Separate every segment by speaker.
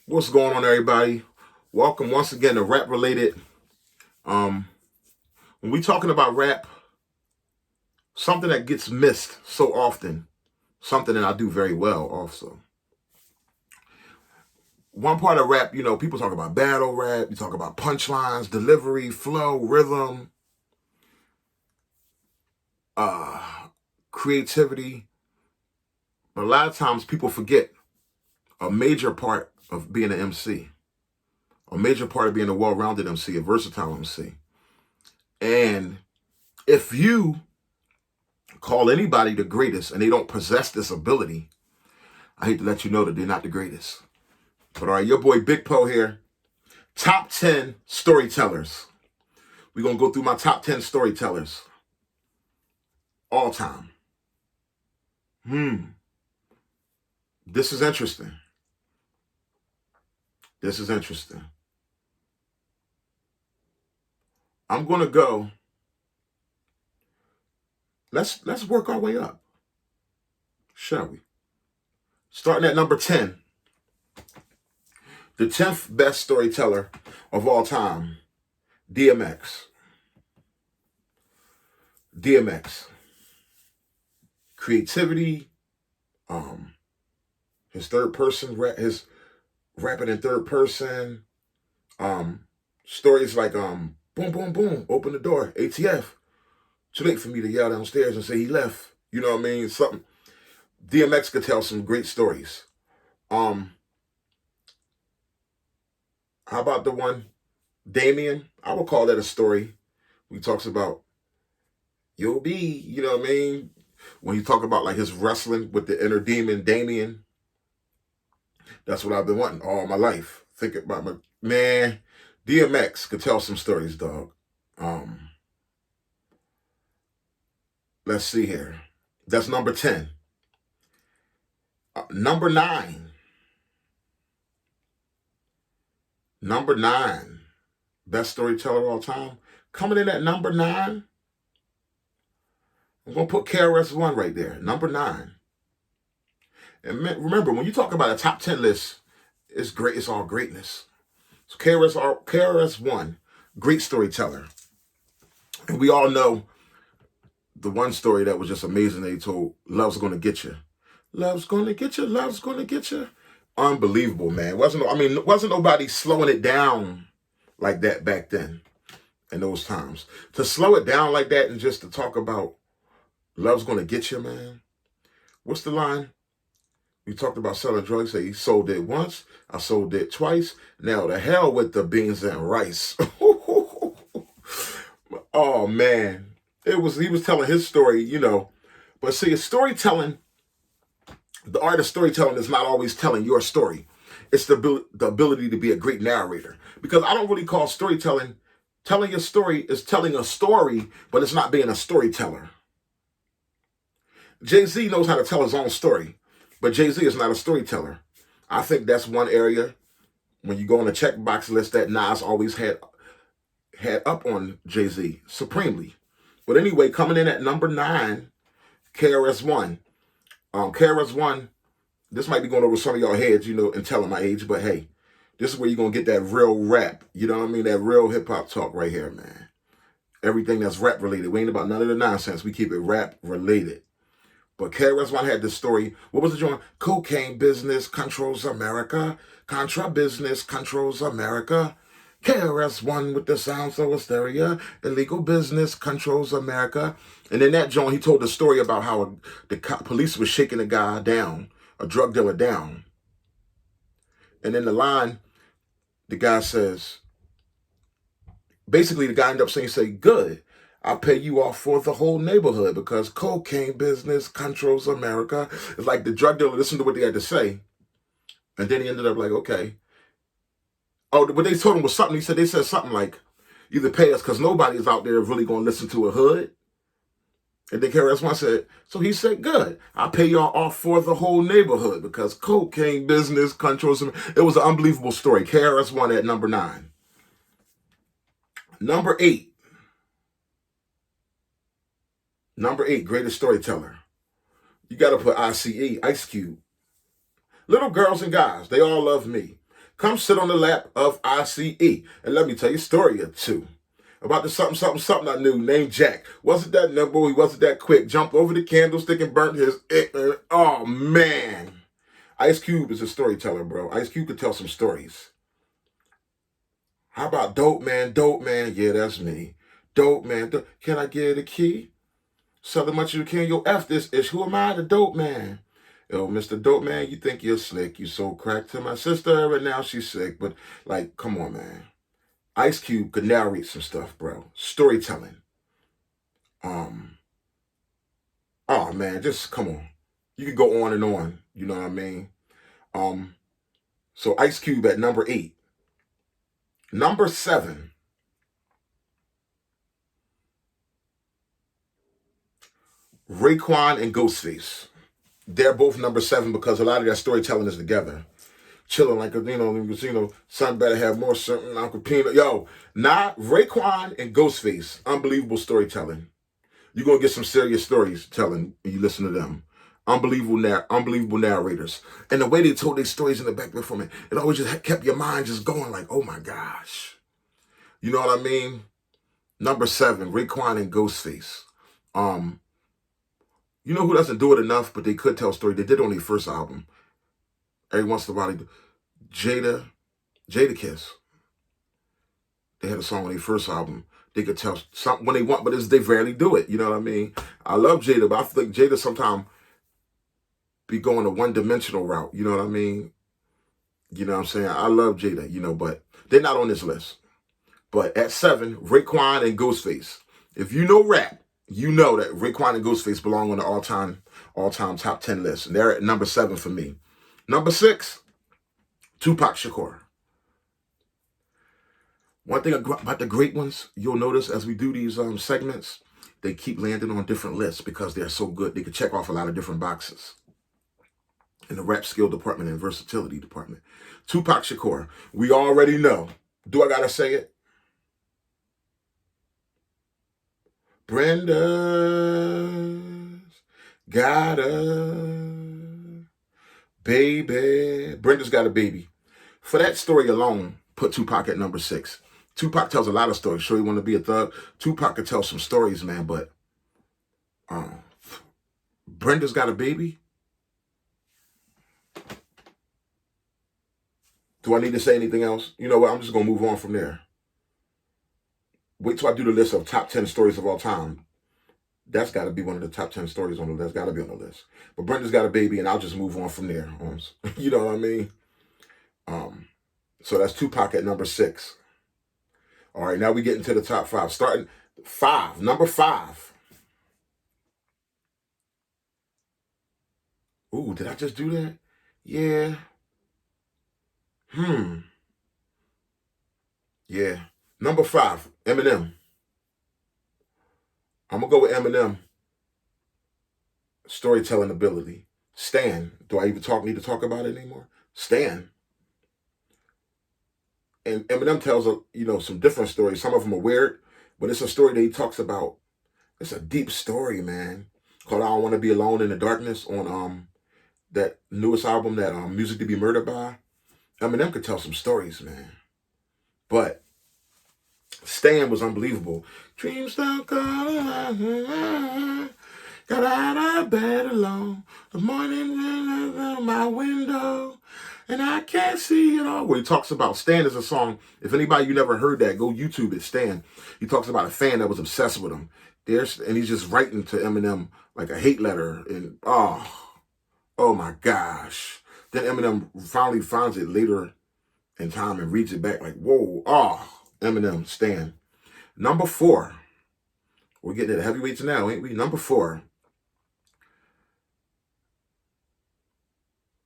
Speaker 1: What's going on, everybody? Welcome once again to rap related. Um, when we talking about rap, something that gets missed so often, something that I do very well also. One part of rap, people talk about battle rap, you talk about punchlines, delivery, flow, rhythm, uh, creativity. But a lot of times people forget a major part of being an MC, a major part of being a well-rounded MC, a versatile MC. And if you call anybody the greatest and they don't possess this ability, I hate to let you know that they're not the greatest. But all right, your boy Big Poe here. Top 10 storytellers. We're going to go through my top 10 storytellers. All time. This is interesting. This is interesting. I'm going to go. Let's work our way up. Shall we? Starting at number 10. The 10th best storyteller of all time. DMX. DMX. Creativity, his third person, his rapping in third person, stories like boom, boom, boom, open the door, ATF. Too late for me to yell downstairs and say he left. You know what I mean? Something. DMX could tell some great stories. How about the one, Damien? I would call that a story. He talks about you'll be, you know what I mean? When you talk about like his wrestling with the inner demon, Damien, that's what I've been wanting all my life. Think about my man. DMX could tell some stories, dog. Let's see here. That's number 10. Number 9. Number 9. Best storyteller of all time. Coming in at number 9. I'm going to put KRS-One right there. Number 9. And remember, when you talk about a top 10 list, it's great. It's all greatness. So KRS-One, great storyteller. And we all know the one story that was just amazing that he told, Love's Gonna Get You. Love's gonna get you, love's gonna get you. Unbelievable, man. Wasn't nobody slowing it down like that back then in those times. To slow it down like that and just to talk about love's gonna get you, man. What's the line? We talked about selling drugs. Say he sold it once, I sold it twice. Now the hell with the beans and rice. Oh man. He was telling his story, But see, storytelling, the art of storytelling is not always telling your story. It's the ability to be a great narrator. Because I don't really call storytelling, telling your story is telling a story, but it's not being a storyteller. Jay-Z knows how to tell his own story, but Jay-Z is not a storyteller. I think that's one area when you go on the checkbox list that Nas always had up on Jay-Z supremely. But anyway, coming in at number 9, KRS-One. KRS-One, this might be going over some of y'all heads, and telling my age, but hey, this is where you're going to get that real rap. You know what I mean? That real hip-hop talk right here, man. Everything that's rap related. We ain't about none of the nonsense. We keep it rap related. But KRS-One had this story. What was the joint? Cocaine business controls America. Contra business controls America. KRS-One with the sounds of hysteria. Illegal business controls America. And in that joint, he told the story about how the police was shaking a guy down, a drug dealer down. And in the line, the guy says, basically the guy ended up saying, good, I'll pay you off for the whole neighborhood because cocaine business controls America. It's like the drug dealer listened to what they had to say. And then he ended up like, okay. Oh, what they told him was something. They said something like, either pay us because nobody's out there really going to listen to a hood. And then KRS-One said, so he said, good, I'll pay y'all off for the whole neighborhood because cocaine business controls America. It was an unbelievable story. KRS-One at number 9. Number 8. Number 8, greatest storyteller. You got to put ICE, Ice Cube. Little girls and guys, they all love me. Come sit on the lap of ICE and let me tell you a story or two about the something, something, something I knew named Jack. Wasn't that nimble? He wasn't that quick. Jumped over the candlestick and burnt his. Oh, man. Ice Cube is a storyteller, bro. Ice Cube could tell some stories. How about Dope Man? Dope Man. Yeah, that's me. Dope Man. Can I get a key? Sell as much as you can. Yo, F this ish. Who am I? The Dope Man. Yo, Mr. Dope Man, you think you're slick. You sold crack to my sister and now she's sick. But, like, come on, man. Ice Cube could narrate some stuff, bro. Storytelling. Oh, man, just come on. You could go on and on. You know what I mean? So Ice Cube at number 8. Number 7. Raekwon and Ghostface. They're both number 7 because a lot of their storytelling is together. Chilling like, son better have more certain Uncle Peanut. Yo, Raekwon and Ghostface. Unbelievable storytelling. You're going to get some serious stories telling when you listen to them. Unbelievable narrators. And the way they told their stories in the back from it, it always just kept your mind just going like, oh my gosh. You know what I mean? Number 7, Raekwon and Ghostface. You know who doesn't do it enough, but they could tell a story? They did on their first album. Every once in a while, Jada Kiss. They had a song on their first album. They could tell something when they want, but they rarely do it. You know what I mean? I love Jada, but I think Jada sometimes be going a one-dimensional route. You know what I mean? You know what I'm saying? I love Jada, but they're not on this list. But at 7, Raekwon and Ghostface. If you know rap, you know that Raekwon and Ghostface belong on the all-time top 10 list. And they're at number 7 for me. Number 6, Tupac Shakur. One thing about the great ones, you'll notice as we do these segments, they keep landing on different lists because they're so good. They can check off a lot of different boxes in the rap skill department and versatility department. Tupac Shakur, we already know. Do I gotta say it? Brenda's got a baby. Brenda's got a baby. For that story alone, put Tupac at number 6. Tupac tells a lot of stories. Sure, you want to be a thug? Tupac could tell some stories, man, but Brenda's got a baby? Do I need to say anything else? You know what? I'm just going to move on from there. Wait till I do the list of top 10 stories of all time. That's got to be one of the top 10 stories on the list. Got to be on the list. But Brenda's got a baby, and I'll just move on from there. You know what I mean? So that's Tupac at number 6. All right, now we get into the top 5. Starting 5, number 5. Ooh, did I just do that? Yeah. Yeah. Number 5, Eminem. I'm going to go with Eminem. Storytelling ability. Stan. Do I even need to talk about it anymore? Stan. And Eminem tells, some different stories. Some of them are weird, but it's a story that he talks about. It's a deep story, man. Called I Don't Want to Be Alone in the Darkness on that newest album, that Music to Be Murdered By. Eminem could tell some stories, man. But Stan was unbelievable. Dreams don't come. Got out of bed alone. The morning out my window. And I can't see it all. Where he talks about Stan is a song. If anybody you never heard that, go YouTube it, Stan. He talks about a fan that was obsessed with him. And he's just writing to Eminem like a hate letter. And oh my gosh. Then Eminem finally finds it later in time and reads it back like, whoa, Eminem, Stan. Number 4. We're getting to the heavyweights now, ain't we? Number 4.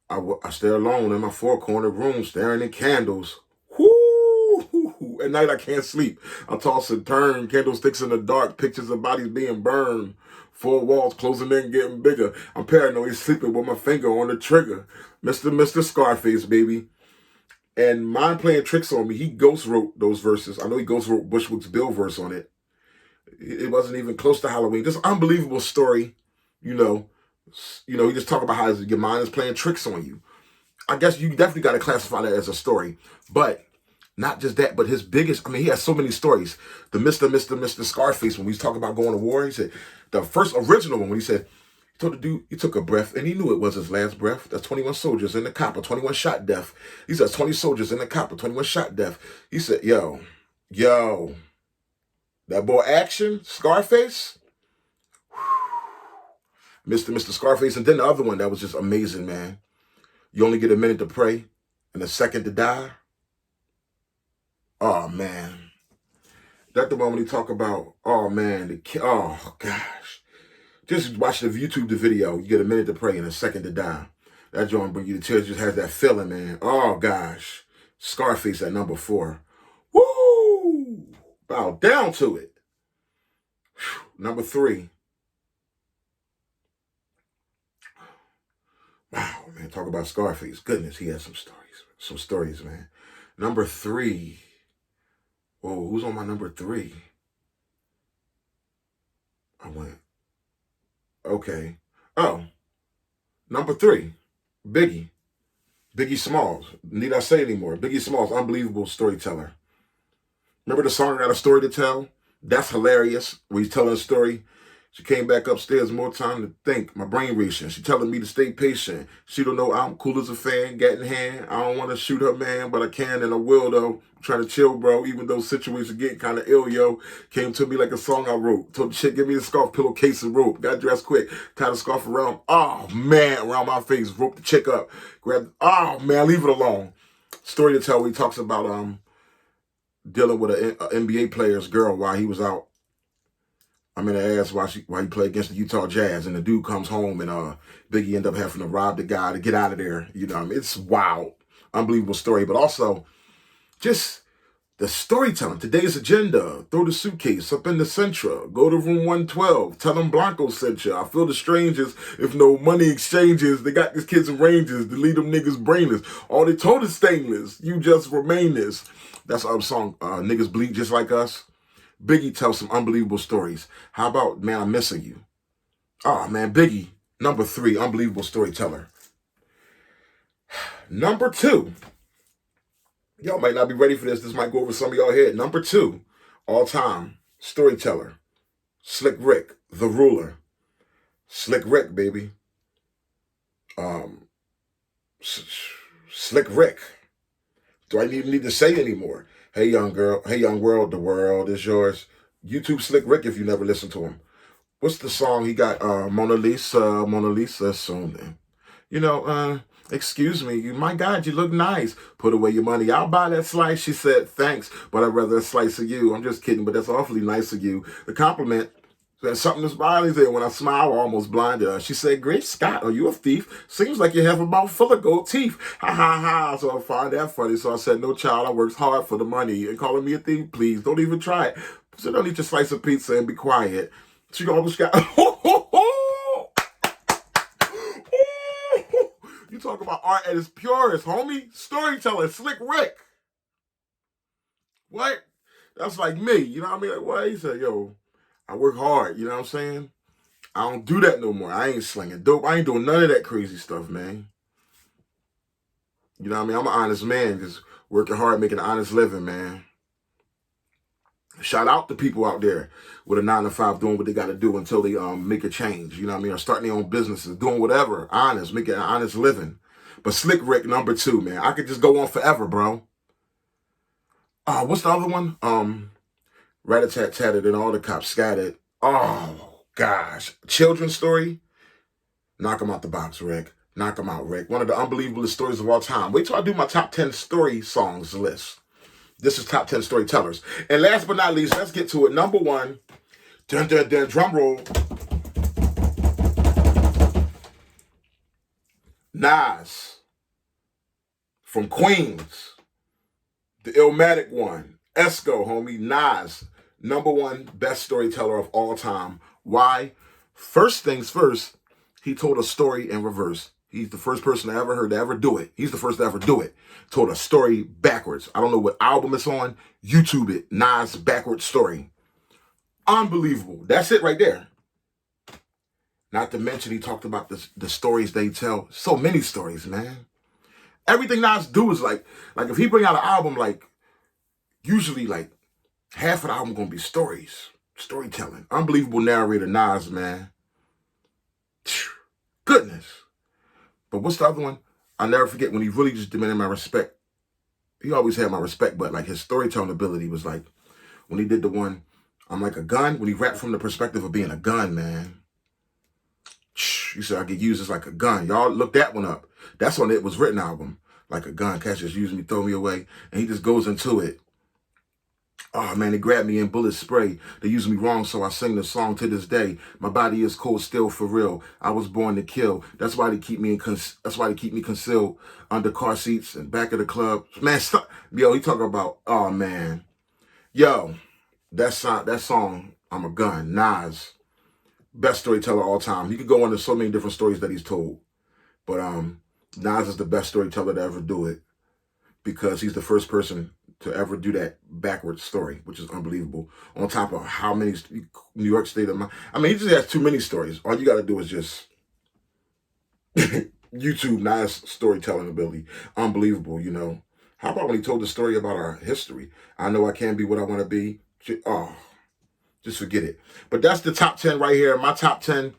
Speaker 1: I stay alone in my 4-corner room, staring at candles. Whoo! At night I can't sleep. I toss and turn, candlesticks in the dark, pictures of bodies being burned. 4 walls closing in, getting bigger. I'm paranoid, sleeping with my finger on the trigger. Mr. Scarface, baby. And mind playing tricks on me. He ghost wrote those verses. I know he ghost wrote Bushwick's Bill verse on it. It wasn't even close to Halloween. Just unbelievable story, he just talk about how your mind is playing tricks on you. I guess you definitely got to classify that as a story. But not just that, but his biggest, I mean, he has so many stories. The Mr. Scarface, when we was talking about going to war, he said, the first original one, when he said, he told the dude, he took a breath, and he knew it was his last breath. That's 21 soldiers in the copper, 21 shot death. He says 20 soldiers in the copper, 21 shot death. He said, yo, that boy Action, Scarface, Mr. Scarface, and then the other one that was just amazing, man. You only get a minute to pray and a second to die. Oh, man. That's the one when he talk about, oh, man, oh, gosh. Just watch the YouTube the video. You get a minute to pray and a second to die. That joint bring you to tears. Just has that feeling, man. Oh, gosh. Scarface at number 4. Woo! Bow down to it. Whew. Number 3. Wow, man. Talk about Scarface. Goodness, he has some stories. Some stories, man. Number 3. Whoa, who's on my number 3? I went, okay. Oh, number 3, Biggie. Biggie Smalls. Need I say anymore? Biggie Smalls, unbelievable storyteller. Remember the song, I Got a Story to Tell? That's hilarious. When he's telling a story, she came back upstairs, more time to think. My brain racing. She telling me to stay patient. She don't know I'm cool as a fan, gat in hand. I don't want to shoot her, man, but I can and I will, though. I'm trying to chill, bro, even though situations getting kind of ill, yo. Came to me like a song I wrote. Told the chick, give me the scarf, pillowcase, and rope. Got dressed quick. Tied the scarf around, oh, man, around my face. Rope the chick up. Grabbed, oh, man, leave it alone. Story to tell, he talks about dealing with an NBA player's girl while he was out. I'm in the ass while he played against the Utah Jazz, and the dude comes home, and Biggie end up having to rob the guy to get out of there. You know, I mean, it's wild, unbelievable story. But also, just the storytelling. Today's agenda: throw the suitcase up in the Centra, go to room 112, tell them Blanco sent you. I feel the strangers if no money exchanges. They got these kids in ranges, delete them niggas brainless. All they told is stainless. You just remain this. That's our song. Niggas bleed just like us. Biggie tells some unbelievable stories. How about, man, I'm missing you? Oh, man, Biggie, number 3, unbelievable storyteller. Number 2, y'all might not be ready for this. This might go over some of y'all head. Number 2, all-time storyteller, Slick Rick, the ruler. Slick Rick, baby. Slick Rick. Do I even need to say anymore? Hey, young girl. Hey, young world. The world is yours. YouTube Slick Rick if you never listened to him. What's the song he got? Mona Lisa, soon. You know, excuse me, my God, you look nice. Put away your money. I'll buy that slice. She said, thanks, but I'd rather a slice of you. I'm just kidding, but that's awfully nice of you. The compliment, there's something that's bothering there. When I smile, I almost blinded her. She said, Great Scott, are you a thief? Seems like you have a mouth full of gold teeth. Ha, ha, ha. So I find that funny. So I said, no, child, I worked hard for the money. And calling me a thief, please, don't even try it. So don't eat your slice of pizza and be quiet. She almost got... You talk about art at its purest, homie. Storyteller, Slick Rick. What? That's like me. You know what I mean? Like, what? He said, yo, I work hard. You know what I'm saying? I don't do that no more. I ain't slinging dope. I ain't doing none of that crazy stuff, man. You know what I mean? I'm an honest man, just working hard, making an honest living, man. Shout out to people out there with a 9-to-5 doing what they got to do until they make a change. You know what I mean? Or starting their own businesses, doing whatever, honest, making an honest living. But Slick Rick, number 2, man. I could just go on forever, bro. What's the other one? Rat-a-tat-tatted and all the cops scattered. Oh, gosh. Children's story? Knock 'em out the box, Rick. Knock 'em out, Rick. One of the unbelievable stories of all time. Wait till I do my top 10 story songs list. This is top 10 storytellers. And last but not least, let's get to it. Number 1, dun, dun, dun, drum roll. Nas from Queens, the Illmatic one. Esco, homie. Nas, number 1 best storyteller of all time. Why? First things first, he told a story in reverse. He's the first person I ever heard to ever do it. He's the first to ever do it. Told a story backwards. I don't know what album it's on. YouTube it. Nas backwards story. Unbelievable. That's it right there. Not to mention he talked about the stories they tell. So many stories, man. Everything Nas do is like if he bring out an album, like usually like half of the album gonna be storytelling. Unbelievable narrator Nas, man. Goodness. But what's the other one? I'll never forget when he really just demanded my respect. He always had my respect, but like his storytelling ability was like when he did the one, I'm like a gun, when he rapped from the perspective of being a gun, man. He said I get used as like a gun. Y'all look that one up. That's on It Was Written album. Like a gun. Cats just use me, throw me away. And he just goes into it. Oh man, they grabbed me in bullet spray. They used me wrong, so I sing the song to this day. My body is cold still for real. I was born to kill. That's why they keep me concealed under car seats and back of the club. Man, stop. Yo, he talking about, oh man. Yo, that song, I'm a Gun, Nas, best storyteller of all time. You could go into so many different stories that he's told. But Nas is the best storyteller to ever do it because he's the first person to ever do that backwards story, which is unbelievable. On top of how many New York State of mind. I mean, he just has too many stories. All you got to do is just YouTube Nas storytelling ability. Unbelievable, you know. How about when he told the story about our history? I know I can be what I want to be. Oh, just forget it. But that's the top 10 right here. My top 10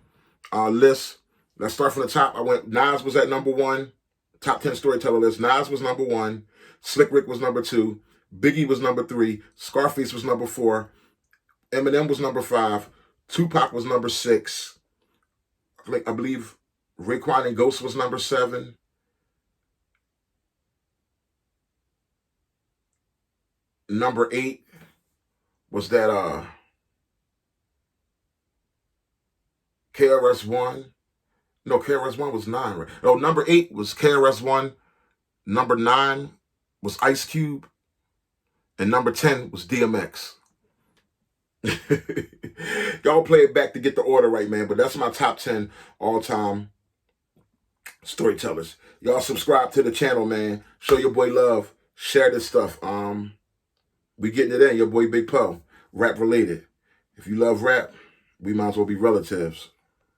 Speaker 1: list. Let's start from the top. Nas was at number 1. Top 10 storyteller list. Nas was number 1. Slick Rick was number 2. Biggie was number 3. Scarface was number 4. Eminem was number 5. Tupac was number 6. I believe Raekwon and Ghost was number 7. Number 8 was that KRS-One. No, KRS-One was 9. Right? No, number 8 was KRS-One. Number 9 was Ice Cube. And number 10 was DMX. Y'all play it back to get the order right, man. But that's my top 10 all-time storytellers. Y'all subscribe to the channel, man. Show your boy love. Share this stuff. We getting it in. Your boy Big Poe. Rap related. If you love rap, we might as well be relatives.